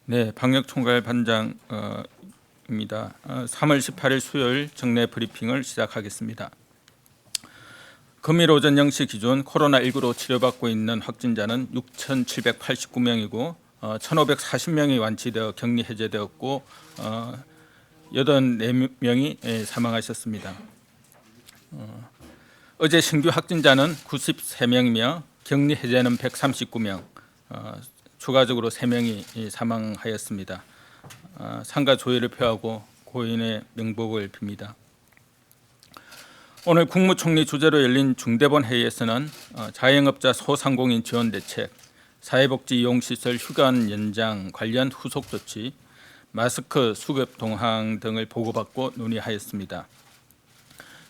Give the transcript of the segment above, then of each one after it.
네, 방역총괄 반장입니다. 3월 18일 수요일 정례 브리핑을 시작하겠습니다. 금일 오전 0시 기준 코로나19로 치료받고 있는 확진자는 6,789명이고 1,540명이 완치되어 격리 해제되었고 84명이 사망하셨습니다. 어제 신규 확진자는 93명이며 격리 해제는 139명, 추가적으로 3명이 사망하였습니다. 상가 조의를 표하고 고인의 명복을 빕니다. 오늘 국무총리 주재로 열린 중대본 회의에서는 자영업자 소상공인 지원 대책, 사회복지 이용시설 휴관 연장 관련 후속 조치, 마스크 수급 동향 등을 보고받고 논의하였습니다.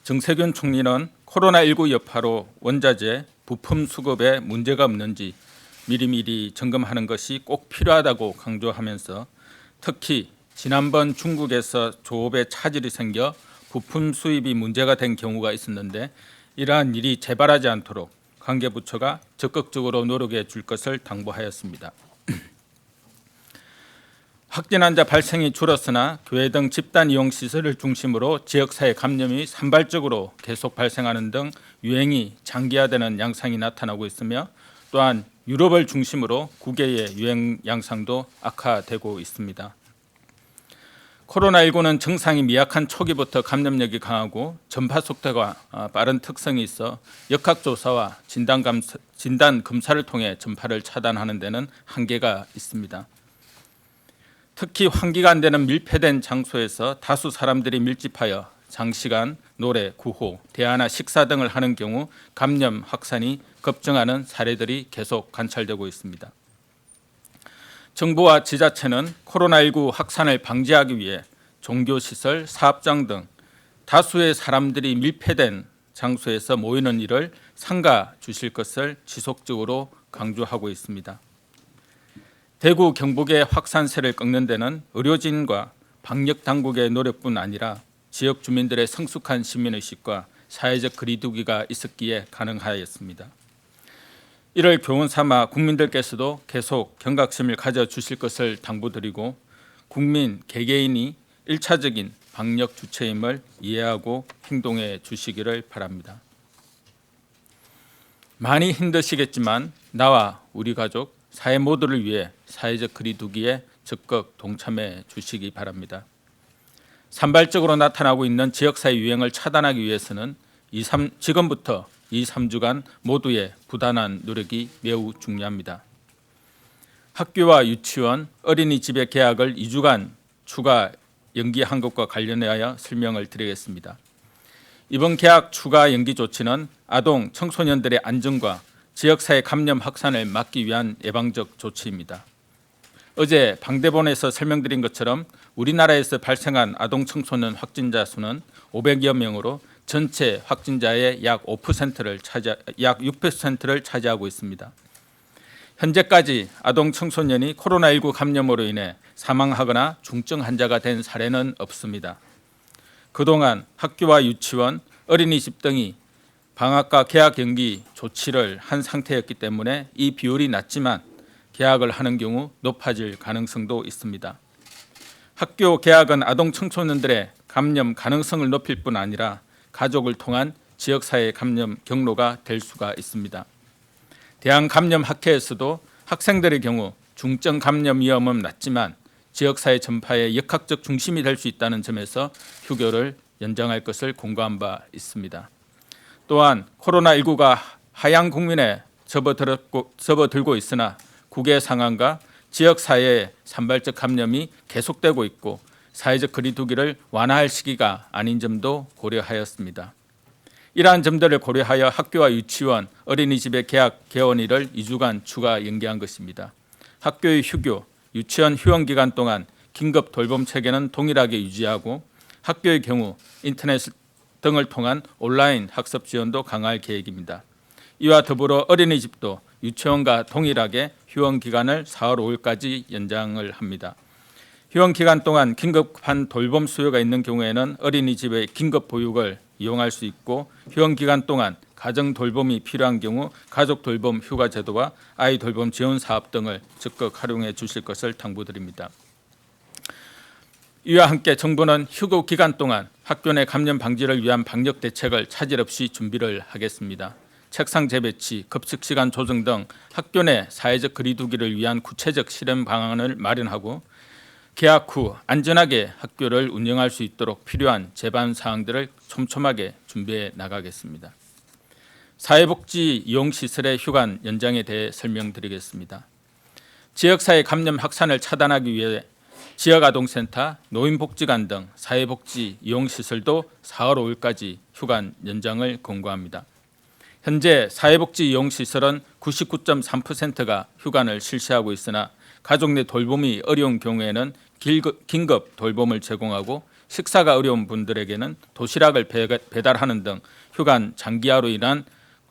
정세균 총리는 코로나19 여파로 원자재, 부품 수급에 문제가 없는지 미리미리 점검하는 것이 꼭 필요하다고 강조하면서 특히 지난번 중국에서 조업에 차질이 생겨 부품 수입이 문제가 된 경우가 있었는데 이러한 일이 재발하지 않도록 관계부처가 적극적으로 노력해 줄 것을 당부하였습니다. 확진 환자 발생이 줄었으나 교회 등 집단 이용 시설을 중심으로 지역사회 감염이 산발적으로 계속 발생하는 등 유행이 장기화되는 양상이 나타나고 있으며 또한 유럽을 중심으로 국외의 유행 양상도 악화되고 있습니다. 코로나19는 증상이 미약한 초기부터 감염력이 강하고 전파 속도가 빠른 특성이 있어 역학조사와 진단 검사를 통해 전파를 차단하는 데는 한계가 있습니다. 특히 환기가 안 되는 밀폐된 장소에서 다수 사람들이 밀집하여 장시간 노래, 구호, 대화나 식사 등을 하는 경우 감염 확산이 급증하는 사례들이 계속 관찰되고 있습니다. 정부와 지자체는 코로나19 확산을 방지하기 위해 종교시설, 사업장 등 다수의 사람들이 밀폐된 장소에서 모이는 일을 삼가 주실 것을 지속적으로 강조하고 있습니다. 대구, 경북의 확산세를 꺾는 데는 의료진과 방역당국의 노력뿐 아니라 지역 주민들의 성숙한 시민의식과 사회적 거리두기가 있었기에 가능하였습니다. 이를 교훈 삼아 국민들께서도 계속 경각심을 가져주실 것을 당부드리고 국민 개개인이 1차적인 방역 주체임을 이해하고 행동해 주시기를 바랍니다. 많이 힘드시겠지만 나와 우리 가족, 사회 모두를 위해 사회적 거리두기에 적극 동참해 주시기 바랍니다. 산발적으로 나타나고 있는 지역사회 유행을 차단하기 위해서는 지금부터 2-3주간 모두의 부단한 노력이 매우 중요합니다. 학교와 유치원, 어린이집의 개학을 2주간 추가 연기한 것과 관련하여 설명을 드리겠습니다. 이번 개학 추가 연기 조치는 아동, 청소년들의 안전과 지역사회 감염 확산을 막기 위한 예방적 조치입니다. 어제 방대본에서 설명드린 것처럼 우리나라에서 발생한 아동 청소년 확진자 수는 500여 명으로 전체 확진자의 약 6%를 차지하고 있습니다. 현재까지 아동 청소년이 코로나19 감염으로 인해 사망하거나 중증 환자가 된 사례는 없습니다. 그동안 학교와 유치원, 어린이집 등이 방학과 개학 연기 조치를 한 상태였기 때문에 이 비율이 낮지만 개학을 하는 경우 높아질 가능성도 있습니다. 학교 개학은 아동 청소년들의 감염 가능성을 높일 뿐 아니라 가족을 통한 지역사회 감염 경로가 될 수가 있습니다. 대한감염학회에서도 학생들의 경우 중증 감염 위험은 낮지만 지역사회 전파의 역학적 중심이 될 수 있다는 점에서 휴교를 연장할 것을 공고한 바 있습니다. 또한 코로나19가 하향 국민에 접어들고 있으나 국외 상황과 지역사회의 산발적 감염이 계속되고 있고 사회적 거리두기를 완화할 시기가 아닌 점도 고려하였습니다. 이러한 점들을 고려하여 학교와 유치원, 어린이집의 개학 개원일을 2주간 추가 연기한 것입니다. 학교의 휴교, 유치원 휴원 기간 동안 긴급 돌봄 체계는 동일하게 유지하고 학교의 경우 인터넷 등을 통한 온라인 학습 지원도 강화할 계획입니다. 이와 더불어 어린이집도 유치원과 동일하게 휴원 기간을 4월 5일까지 연장을 합니다. 휴원 기간 동안 긴급한 돌봄 수요가 있는 경우에는 어린이집의 긴급 보육을 이용할 수 있고 휴원 기간 동안 가정 돌봄이 필요한 경우 가족 돌봄 휴가 제도와 아이 돌봄 지원 사업 등을 적극 활용해 주실 것을 당부드립니다. 이와 함께 정부는 휴교 기간 동안 학교 내 감염 방지를 위한 방역 대책을 차질 없이 준비를 하겠습니다. 책상 재배치, 급식 시간 조정 등 학교 내 사회적 거리 두기를 위한 구체적 실행 방안을 마련하고 개학 후 안전하게 학교를 운영할 수 있도록 필요한 제반 사항들을 촘촘하게 준비해 나가겠습니다. 사회복지 이용시설의 휴관 연장에 대해 설명드리겠습니다. 지역사회 감염 확산을 차단하기 위해 지역아동센터, 노인복지관 등 사회복지 이용시설도 4월 5일까지 휴관 연장을 권고합니다. 현재 사회복지 이용시설은 99.3%가 휴관을 실시하고 있으나 가족 내 돌봄이 어려운 경우에는 긴급 돌봄을 제공하고 식사가 어려운 분들에게는 도시락을 배달하는 등 휴관 장기화로 인한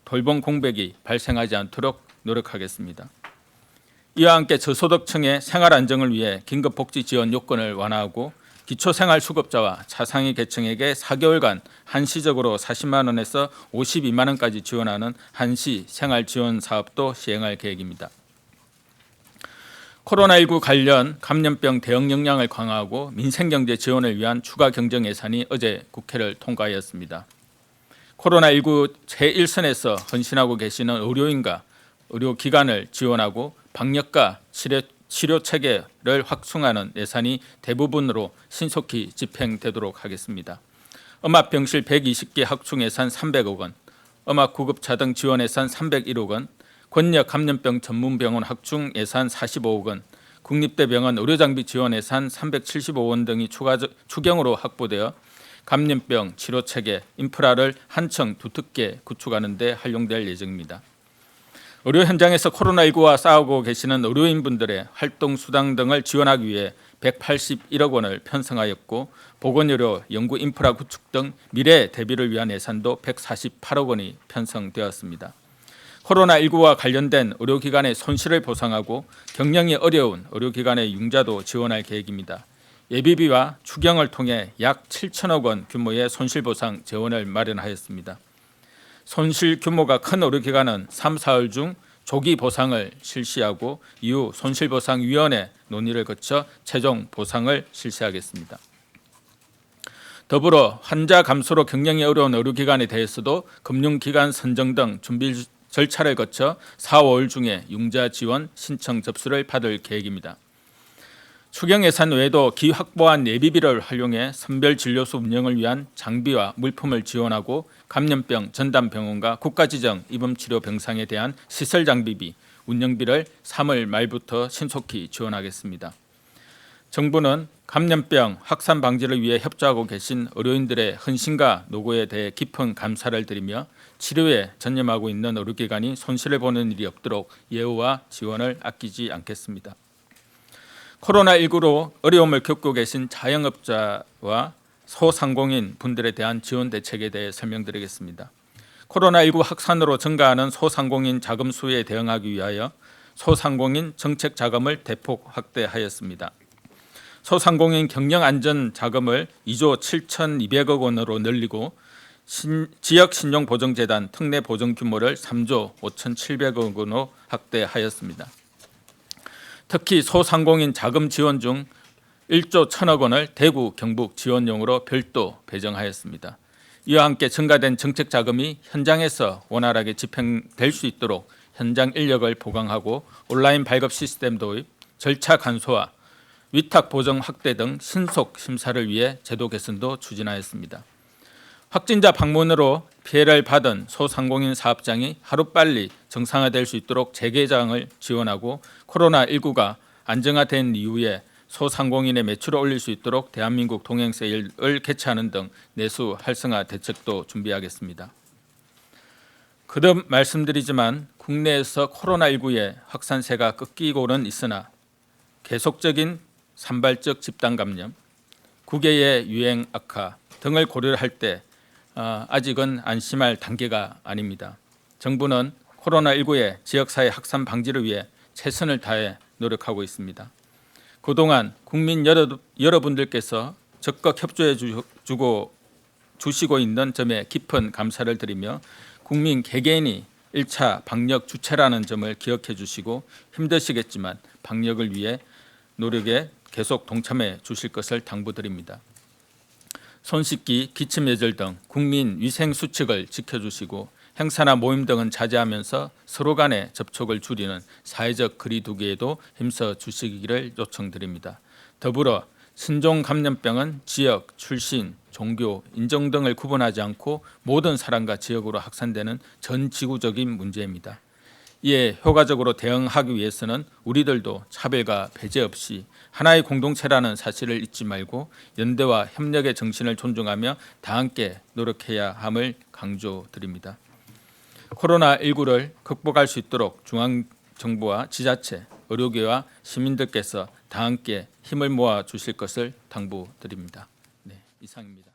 돌봄 공백이 발생하지 않도록 노력하겠습니다. 이와 함께 저소득층의 생활 안정을 위해 긴급복지 지원 요건을 완화하고 기초생활수급자와 차상위 계층에게 4개월간 한시적으로 40만 원에서 52만 원까지 지원하는 한시 생활지원 사업도 시행할 계획입니다. 코로나19 관련 감염병 대응 역량을 강화하고 민생경제 지원을 위한 추가 경정 예산이 어제 국회를 통과하였습니다. 코로나19 제1선에서 헌신하고 계시는 의료인과 의료기관을 지원하고 방역과 치료 체계를 확충하는 예산이 대부분으로 신속히 집행되도록 하겠습니다. 음압병실 120개 확충 예산 300억 원, 음압구급차 등 지원 예산 301억 원, 권역 감염병 전문병원 확충 예산 45억 원, 국립대병원 의료장비 지원 예산 375억 원 등이 추경으로 확보되어 감염병 치료체계, 인프라를 한층 두텁게 구축하는 데 활용될 예정입니다. 의료 현장에서 코로나19와 싸우고 계시는 의료인분들의 활동수당 등을 지원하기 위해 181억 원을 편성하였고 보건의료 연구 인프라 구축 등 미래 대비를 위한 예산도 148억 원이 편성되었습니다. 코로나19와 관련된 의료기관의 손실을 보상하고 경영이 어려운 의료기관의 융자도 지원할 계획입니다. 예비비와 추경을 통해 약 7천억 원 규모의 손실보상 재원을 마련하였습니다. 손실 규모가 큰 의료기관은 3, 4월 중 조기 보상을 실시하고 이후 손실보상위원회 논의를 거쳐 최종 보상을 실시하겠습니다. 더불어 환자 감소로 경영이 어려운 의료기관에 대해서도 금융기관 선정 등 준비 절차를 거쳐 4, 5월 중에 융자 지원 신청 접수를 받을 계획입니다. 추경 예산 외에도 기확보한 예비비를 활용해 선별진료소 운영을 위한 장비와 물품을 지원하고 감염병 전담병원과 국가지정 입원치료병상에 대한 시설 장비비, 운영비를 3월 말부터 신속히 지원하겠습니다. 정부는 감염병 확산 방지를 위해 협조하고 계신 의료인들의 헌신과 노고에 대해 깊은 감사를 드리며 치료에 전념하고 있는 의료기관이 손실을 보는 일이 없도록 예우와 지원을 아끼지 않겠습니다. 코로나19로 어려움을 겪고 계신 자영업자와 소상공인 분들에 대한 지원 대책에 대해 설명드리겠습니다. 코로나19 확산으로 증가하는 소상공인 자금 수요에 대응하기 위하여 소상공인 정책 자금을 대폭 확대하였습니다. 소상공인 경영안전 자금을 2조 7,200억 원으로 늘리고 지역신용보증재단 특례 보증 규모를 3조 5,700억 원으로 확대하였습니다. 특히 소상공인 자금 지원 중 1조 1,000억 원을 대구, 경북 지원용으로 별도 배정하였습니다. 이와 함께 증가된 정책 자금이 현장에서 원활하게 집행될 수 있도록 현장 인력을 보강하고 온라인 발급 시스템 도입, 절차 간소화, 위탁 보정 확대 등 신속 심사를 위해 제도 개선도 추진하였습니다. 확진자 방문으로 피해를 받은 소상공인 사업장이 하루빨리 정상화될 수 있도록 재개장을 지원하고 코로나19가 안정화된 이후에 소상공인의 매출을 올릴 수 있도록 대한민국 동행세일을 개최하는 등 내수 활성화 대책도 준비하겠습니다. 거듭 말씀드리지만 국내에서 코로나19의 확산세가 꺾이고는 있으나 계속적인 산발적 집단 감염, 국외의 유행 악화 등을 고려할 때 아직은 안심할 단계가 아닙니다. 정부는 코로나19의 지역사회 확산 방지를 위해 최선을 다해 노력하고 있습니다. 그동안 국민 여러분들께서 적극 협조해 주시고 있는 점에 깊은 감사를 드리며 국민 개개인이 1차 방역 주체라는 점을 기억해 주시고 힘드시겠지만 방역을 위해 노력에 계속 동참해 주실 것을 당부드립니다. 손 씻기, 기침 예절 등 국민 위생 수칙을 지켜주시고 행사나 모임 등은 자제하면서 서로 간의 접촉을 줄이는 사회적 거리두기에도 힘써 주시기를 요청드립니다. 더불어 신종 감염병은 지역, 출신, 종교, 인종 등을 구분하지 않고 모든 사람과 지역으로 확산되는 전 지구적인 문제입니다. 이에 효과적으로 대응하기 위해서는 우리들도 차별과 배제 없이 하나의 공동체라는 사실을 잊지 말고 연대와 협력의 정신을 존중하며 다 함께 노력해야 함을 강조드립니다. 코로나19를 극복할 수 있도록 중앙정부와 지자체, 의료계와 시민들께서 다 함께 힘을 모아 주실 것을 당부드립니다. 네, 이상입니다.